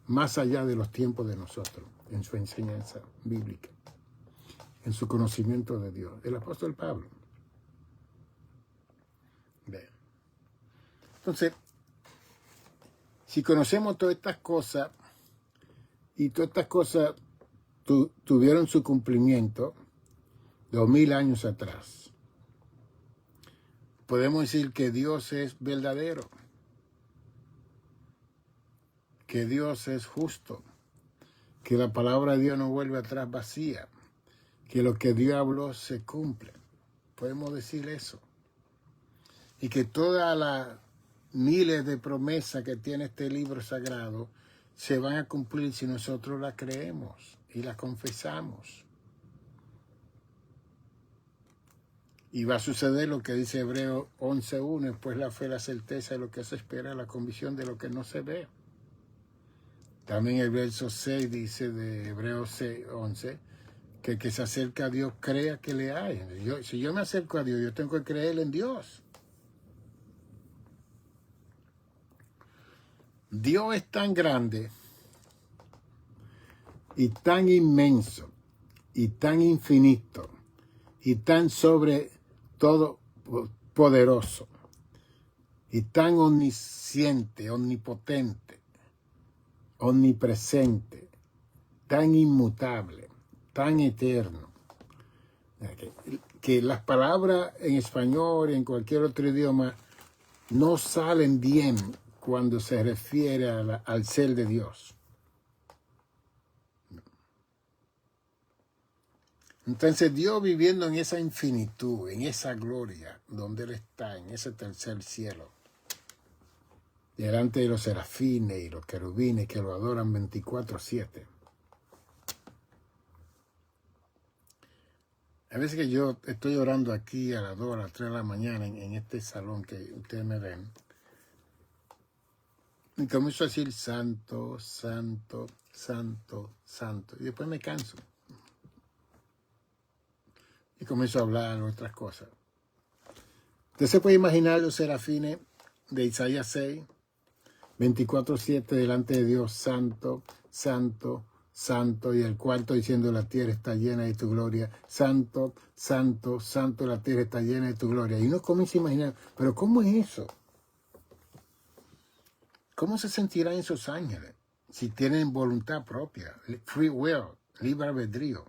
más allá de los tiempos de nosotros, en su enseñanza bíblica, en su conocimiento de Dios. El apóstol Pablo. Bien. Entonces, si conocemos todas estas cosas, y todas estas cosas tuvieron su cumplimiento 2000 años atrás, podemos decir que Dios es verdadero, que Dios es justo, que la palabra de Dios no vuelve atrás vacía, que lo que Dios habló se cumple. Podemos decir eso. Y que todas las miles de promesas que tiene este libro sagrado se van a cumplir si nosotros las creemos y las confesamos. Y va a suceder lo que dice Hebreos 11:1, pues la fe, la certeza de lo que se espera, la convicción de lo que no se ve. También el verso 6 dice de Hebreos 11, que el que se acerca a Dios crea que le hay. Si yo me acerco a Dios, yo tengo que creer en Dios. Dios es tan grande y tan inmenso y tan infinito y tan sobre todo poderoso y tan omnisciente, omnipotente, omnipresente, tan inmutable, tan eterno, que las palabras en español y en cualquier otro idioma no salen bien cuando se refiere al ser de Dios. Entonces Dios viviendo en esa infinitud, en esa gloria, donde Él está, en ese tercer cielo, delante de los serafines y los querubines que lo adoran 24/7. A veces que yo estoy orando aquí a las 2, a las 3 de la mañana en este salón que ustedes me ven, y comienzo a decir santo, santo, santo, santo, y después me canso. Y comienzo a hablar otras cosas. Usted se puede imaginar los serafines de Isaías 6, 24/7 delante de Dios, santo, santo, santo, y el cuarto diciendo la tierra está llena de tu gloria, santo, santo, santo, la tierra está llena de tu gloria. Y uno comienza a imaginar, pero ¿cómo es eso? ¿Cómo se sentirán esos ángeles si tienen voluntad propia, free will, libre albedrío?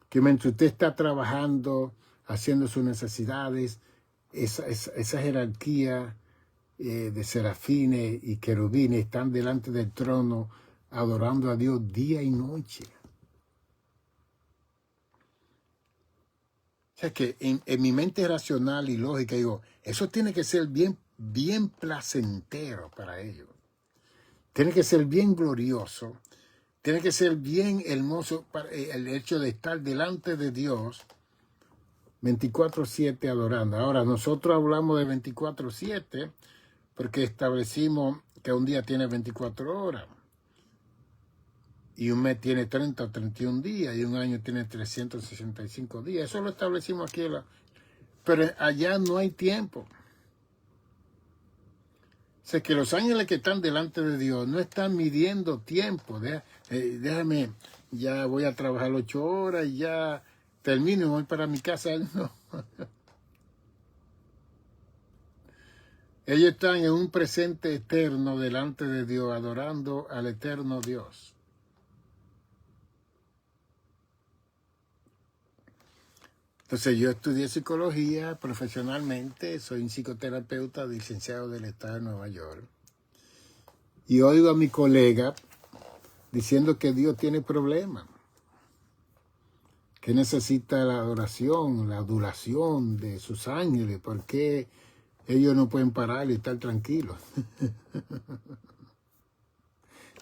Que mientras usted está trabajando, haciendo sus necesidades, esa jerarquía de serafines y querubines están delante del trono adorando a Dios día y noche. O sea que en mi mente racional y lógica digo, eso tiene que ser bien, bien placentero para ellos. Tiene que ser bien glorioso. Tiene que ser bien hermoso para el hecho de estar delante de Dios 24/7 adorando. Ahora, nosotros hablamos de 24/7 porque establecimos que un día tiene 24 horas. Y un mes tiene 30 o 31 días. Y un año tiene 365 días. Eso lo establecimos aquí. Pero allá no hay tiempo. O sea, que los ángeles que están delante de Dios no están midiendo tiempo. Déjame, ya voy a trabajar 8 horas y ya termino y voy para mi casa. No. Ellos están en un presente eterno delante de Dios, adorando al eterno Dios. Entonces yo estudié psicología profesionalmente, soy un psicoterapeuta licenciado del estado de Nueva York. Y oigo a mi colega diciendo que Dios tiene problemas, que necesita la adoración, la adulación de sus ángeles, porque ellos no pueden parar y estar tranquilos.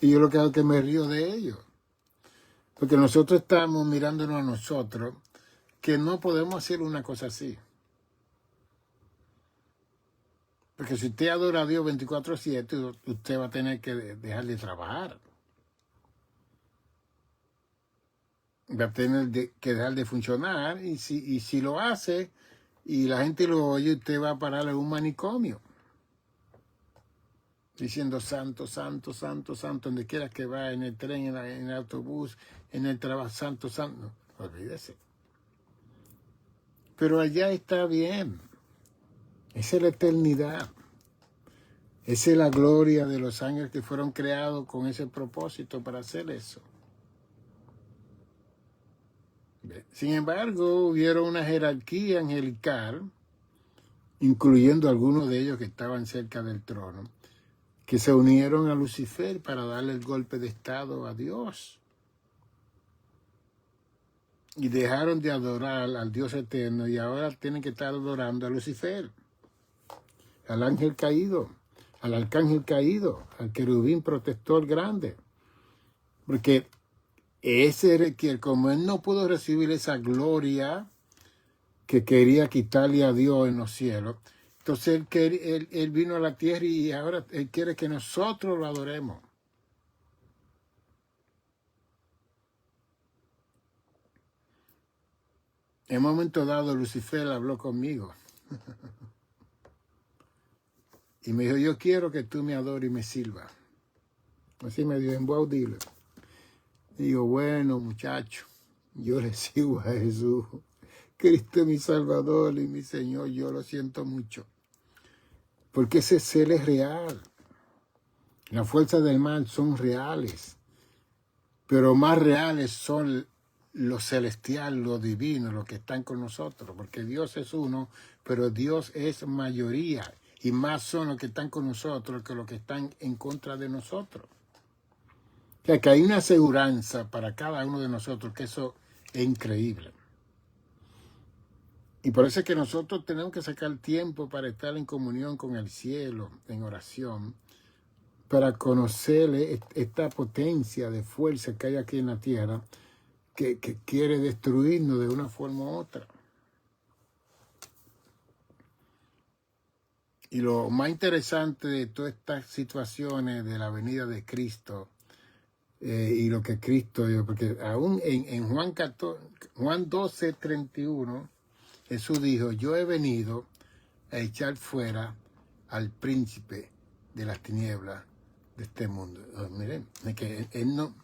Y yo lo que hago es que me río de ellos, porque nosotros estamos mirándonos a nosotros, que no podemos hacer una cosa así. Porque si usted adora a Dios 24/7, usted va a tener que dejar de trabajar. Va a tener que dejar de funcionar. Y si lo hace y la gente lo oye, usted va a parar en un manicomio. Diciendo santo, santo, santo, santo, donde quiera que va, en el tren, en el autobús, en el trabajo, santo, santo. No, olvídese. Pero allá está bien. Esa es la eternidad. Esa es la gloria de los ángeles que fueron creados con ese propósito para hacer eso. Sin embargo, hubieron una jerarquía angelical, incluyendo algunos de ellos que estaban cerca del trono, que se unieron a Lucifer para darle el golpe de estado a Dios. Y dejaron de adorar al Dios eterno y ahora tienen que estar adorando a Lucifer, al ángel caído, al arcángel caído, al querubín protector grande. Porque ese era que, como él no pudo recibir esa gloria que quería quitarle a Dios en los cielos, entonces él vino a la tierra y ahora él quiere que nosotros lo adoremos. En un momento dado, Lucifer habló conmigo. Y me dijo, yo quiero que tú me adores y me sirvas. Así me dio en voz audible. Digo, bueno, muchacho, yo le sigo a Jesús. Cristo es mi Salvador y mi Señor, yo lo siento mucho. Porque ese ser es real. Las fuerzas del mal son reales. Pero más reales son lo celestial, lo divino, lo que están con nosotros. Porque Dios es uno, pero Dios es mayoría. Y más son los que están con nosotros que los que están en contra de nosotros. O sea, que hay una aseguranza para cada uno de nosotros que eso Es increíble. Y por eso es que nosotros tenemos que sacar tiempo para estar en comunión con el cielo, en oración, para conocer esta potencia de fuerza que hay aquí en la tierra, que quiere destruirnos de una forma u otra. Y lo más interesante de todas estas situaciones de la venida de Cristo y lo que Cristo dio, porque aún en Juan 12:31, Jesús dijo, yo he venido a echar fuera al príncipe de las tinieblas de este mundo. Miren, es que él no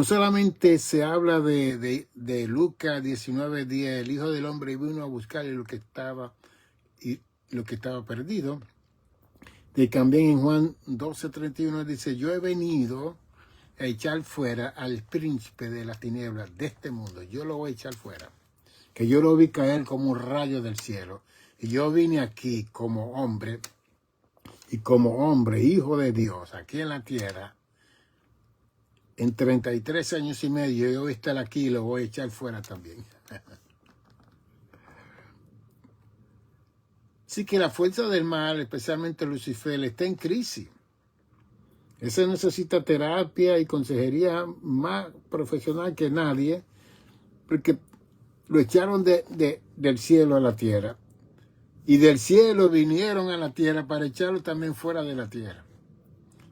solamente se habla de Lucas 19:10, el Hijo del Hombre vino a buscar lo que estaba perdido. Y también en Juan 12:31 dice, yo he venido a echar fuera al príncipe de las tinieblas de este mundo. Yo lo voy a echar fuera. Que yo lo vi caer como un rayo del cielo. Y yo vine aquí como hombre, y como hombre, hijo de Dios, aquí en la tierra, en 33 años y medio, yo voy a estar aquí y lo voy a echar fuera también. Así que la fuerza del mal, especialmente Lucifer, está en crisis. Ese necesita terapia y consejería más profesional que nadie, porque lo echaron del cielo a la tierra. Y del cielo vinieron a la tierra para echarlo también fuera de la tierra.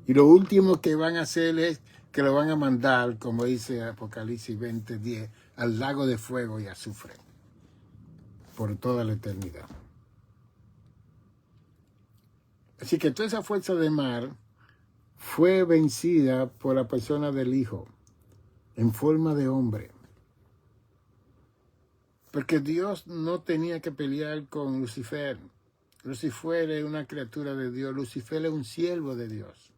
Y lo último que van a hacer es que lo van a mandar, como dice Apocalipsis 20:10, al lago de fuego y azufre por toda la eternidad. Así que toda esa fuerza del mar fue vencida por la persona del Hijo, en forma de hombre. Porque Dios no tenía que pelear con Lucifer. Lucifer es una criatura de Dios. Lucifer es un siervo de Dios.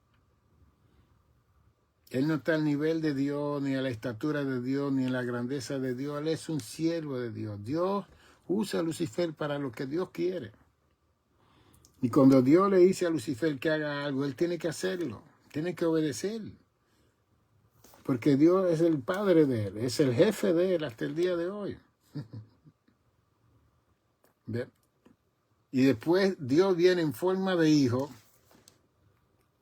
Él no está al nivel de Dios, ni a la estatura de Dios, ni a la grandeza de Dios. Él es un siervo de Dios. Dios usa a Lucifer para lo que Dios quiere. Y cuando Dios le dice a Lucifer que haga algo, él tiene que hacerlo. Tiene que obedecer. Porque Dios es el padre de él, es el jefe de él hasta el día de hoy. ¿Ve? Y después Dios viene en forma de hijo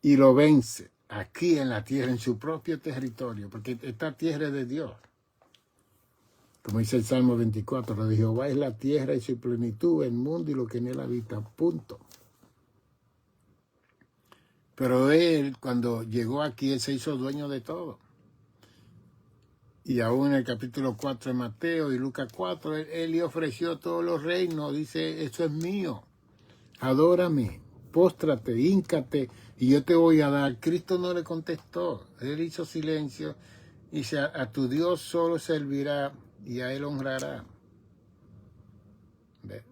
y lo vence aquí en la tierra, en su propio territorio, porque esta tierra es de Dios. Como dice el Salmo 24, lo de Jehová es la tierra y su plenitud, el mundo y lo que en él habita, punto. Pero él, cuando llegó aquí, él se hizo dueño de todo. Y aún en el capítulo 4 de Mateo y Lucas 4, él le ofreció todos los reinos. Dice, eso es mío. Adórame, póstrate, híncate, y yo te voy a dar. Cristo no le contestó. Él hizo silencio y dice, a tu Dios solo servirá y a él honrará. ¿Ve?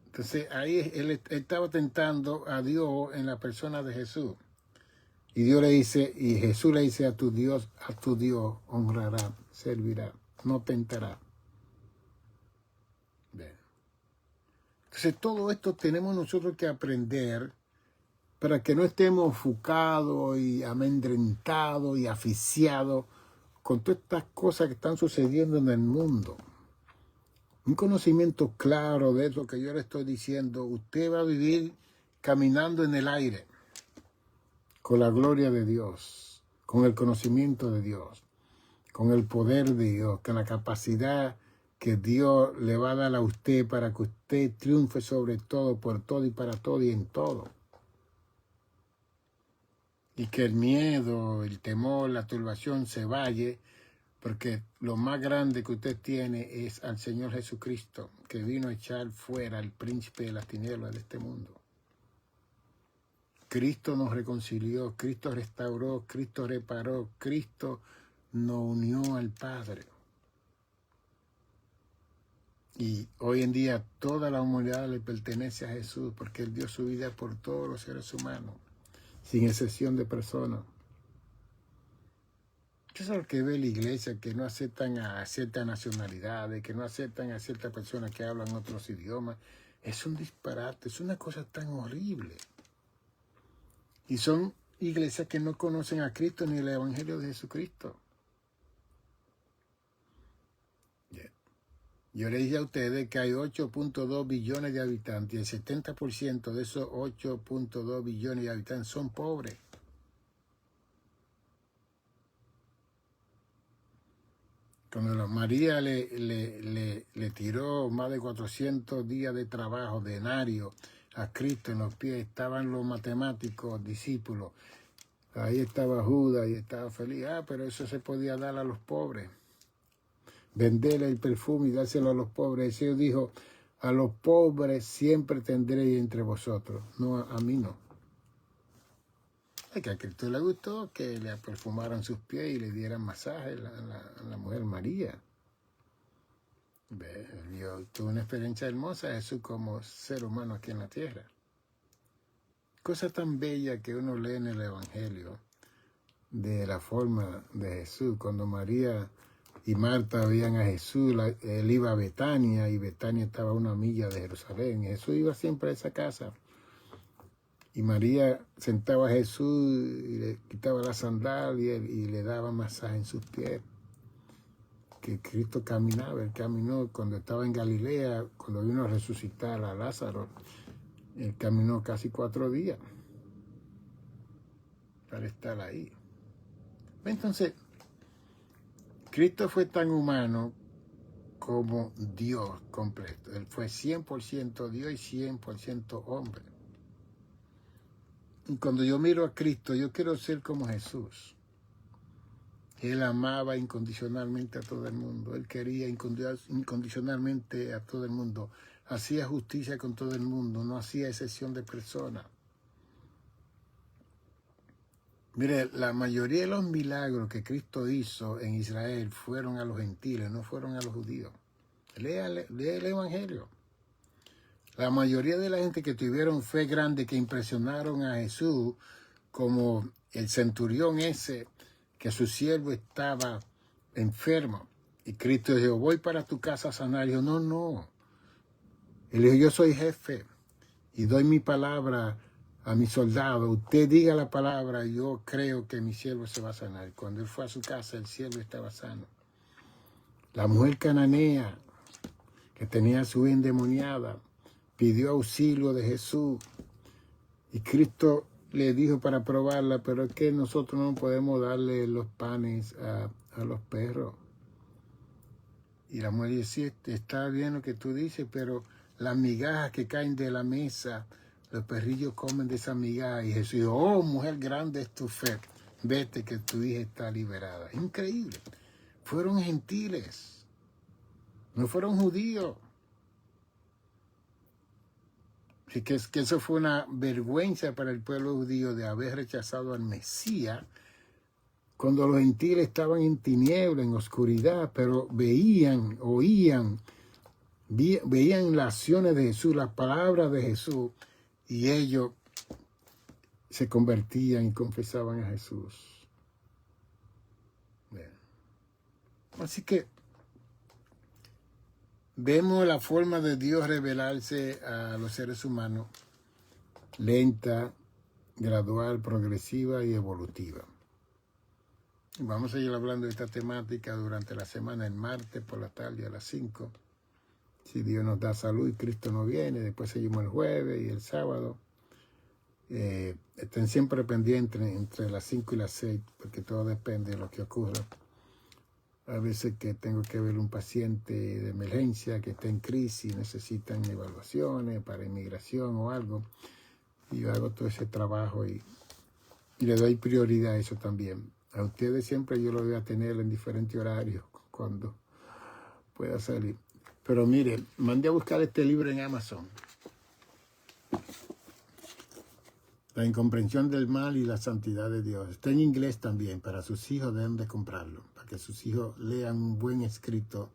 Entonces ahí él estaba tentando a Dios en la persona de Jesús. Y Dios le dice, y Jesús le dice a tu Dios honrará, servirá, no tentará. Bien. Entonces todo esto tenemos nosotros que aprender para que no estemos ofuscados y amedrentados y asfixiados con todas estas cosas que están sucediendo en el mundo. Un conocimiento claro de eso que yo le estoy diciendo, usted va a vivir caminando en el aire, con la gloria de Dios, con el conocimiento de Dios, con el poder de Dios, con la capacidad que Dios le va a dar a usted para que usted triunfe sobre todo, por todo y para todo y en todo. Y que el miedo, el temor, la turbación se vaya, porque lo más grande que usted tiene es al Señor Jesucristo, que vino a echar fuera al príncipe de las tinieblas de este mundo. Cristo nos reconcilió, Cristo restauró, Cristo reparó, Cristo nos unió al Padre. Y hoy en día toda la humanidad le pertenece a Jesús, porque Él dio su vida por todos los seres humanos, sin excepción de personas. Eso es lo que ve la iglesia, que no aceptan a ciertas nacionalidades, que no aceptan a ciertas personas que hablan otros idiomas. Es un disparate, es una cosa tan horrible. Y son iglesias que no conocen a Cristo ni el Evangelio de Jesucristo. Yo le dije a ustedes que hay 8.2 billones de habitantes y el 70% de esos 8.2 billones de habitantes son pobres. Cuando María le tiró más de 400 días de trabajo, denario, a Cristo en los pies, estaban los matemáticos, discípulos. Ahí estaba Judas y estaba feliz. Pero eso se podía dar a los pobres. Venderle el perfume y dárselo a los pobres. Ese dijo, a los pobres siempre tendréis entre vosotros. No, a mí no. Es que a Cristo le gustó que le perfumaran sus pies y le dieran masaje a la mujer María. Yo tuve una experiencia hermosa de Jesús como ser humano aquí en la tierra. Cosa tan bella que uno lee en el Evangelio de la forma de Jesús. Cuando María y Marta veían a Jesús, él iba a Betania y Betania estaba a 1 milla de Jerusalén. Jesús iba siempre a esa casa. Y María sentaba a Jesús y le quitaba la sandalia y le daba masaje en sus pies. Que Cristo caminaba, él caminó cuando estaba en Galilea, cuando vino a resucitar a Lázaro. Él caminó casi 4 días para estar ahí. Entonces, Cristo fue tan humano como Dios completo. Él fue 100% Dios y 100% hombre. Y cuando yo miro a Cristo, yo quiero ser como Jesús. Él amaba incondicionalmente a todo el mundo. Él quería incondicionalmente a todo el mundo. Hacía justicia con todo el mundo. No hacía excepción de personas. Mire, la mayoría de los milagros que Cristo hizo en Israel fueron a los gentiles, no fueron a los judíos. Lea el Evangelio. La mayoría de la gente que tuvieron fe grande, que impresionaron a Jesús, como el centurión ese, que su siervo estaba enfermo. Y Cristo dijo, voy para tu casa a sanar. Y dijo, no. Él dijo, yo soy jefe y doy mi palabra a mi soldado. Usted diga la palabra, yo creo que mi siervo se va a sanar. Cuando él fue a su casa, el siervo estaba sano. La mujer cananea, que tenía a su hija endemoniada, pidió auxilio de Jesús. Y Cristo le dijo para probarla, pero es que nosotros no podemos darle los panes a los perros. Y la mujer dice, sí, está bien lo que tú dices, pero las migajas que caen de la mesa, los perrillos comen de esa migaja. Y Jesús dijo, oh, mujer, grande es tu fe. Vete que tu hija está liberada. Increíble. Fueron gentiles. No fueron judíos. Así que eso fue una vergüenza para el pueblo judío de haber rechazado al Mesías cuando los gentiles estaban en tinieblas, en oscuridad, pero veían, oían, veían las acciones de Jesús, las palabras de Jesús, y ellos se convertían y confesaban a Jesús. Bien. Así que vemos la forma de Dios revelarse a los seres humanos, lenta, gradual, progresiva y evolutiva. Vamos a ir hablando de esta temática durante la semana, el martes por la tarde a las 5. Si Dios nos da salud y Cristo no viene, después seguimos el jueves y el sábado. Estén siempre pendientes entre las 5 y las 6, porque todo depende de lo que ocurra. A veces que tengo que ver un paciente de emergencia que está en crisis, necesitan evaluaciones para inmigración o algo. Y yo hago todo ese trabajo y le doy prioridad a eso también. A ustedes siempre yo lo voy a tener en diferentes horarios cuando pueda salir. Pero mire, mandé a buscar este libro en Amazon. La incomprensión del mal y la santidad de Dios. Está en inglés también, para sus hijos deben de comprarlo, para que sus hijos lean un buen escrito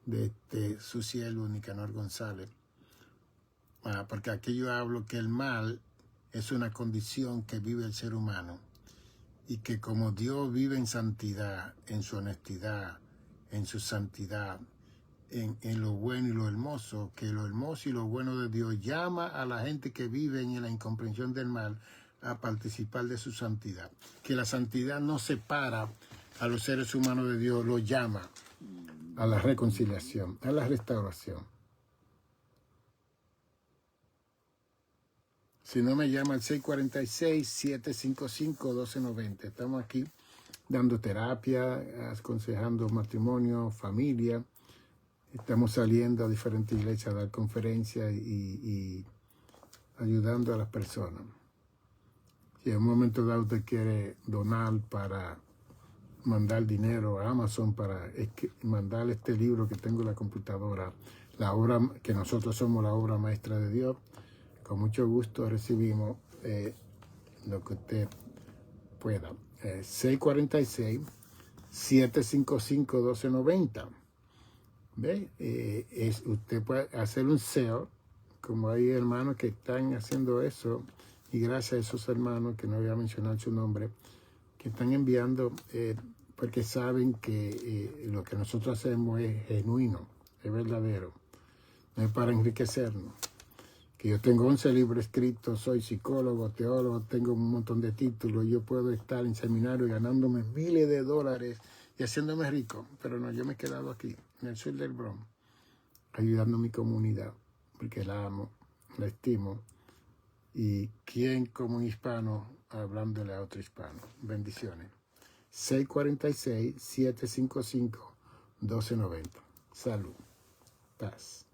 de su siervo Nicanor González. Porque aquí yo hablo que el mal es una condición que vive el ser humano y que como Dios vive en santidad, en su honestidad, en su santidad, en lo bueno y lo hermoso, que lo hermoso y lo bueno de Dios llama a la gente que vive en la incomprensión del mal a participar de su santidad. Que la santidad no separa a los seres humanos de Dios, lo llama. a la reconciliación, a la restauración. Si no, me llama al 646-755-1290. Estamos aquí dando terapia, aconsejando matrimonio, familia. Estamos saliendo a diferentes iglesias a dar conferencias y ayudando a las personas. Si en un momento dado usted quiere donar para mandar dinero a Amazon para mandar este libro que tengo en la computadora, la obra que nosotros somos la obra maestra de Dios, con mucho gusto recibimos lo que usted pueda. 646-755-1290. ¿Ve? Usted puede hacer un SEO, como hay hermanos que están haciendo eso, y gracias a esos hermanos, que no voy a mencionar su nombre, que están enviando, porque saben que lo que nosotros hacemos es genuino, es verdadero, no es para enriquecernos. Que yo tengo 11 libros escritos, soy psicólogo, teólogo, tengo un montón de títulos, yo puedo estar en seminarios ganándome miles de dólares y haciéndome rico, pero no, yo me he quedado aquí, en el sur del Bronx, ayudando a mi comunidad, porque la amo, la estimo, y quién como un hispano hablándole a otro hispano. Bendiciones. 646-755-1290. Salud. Paz.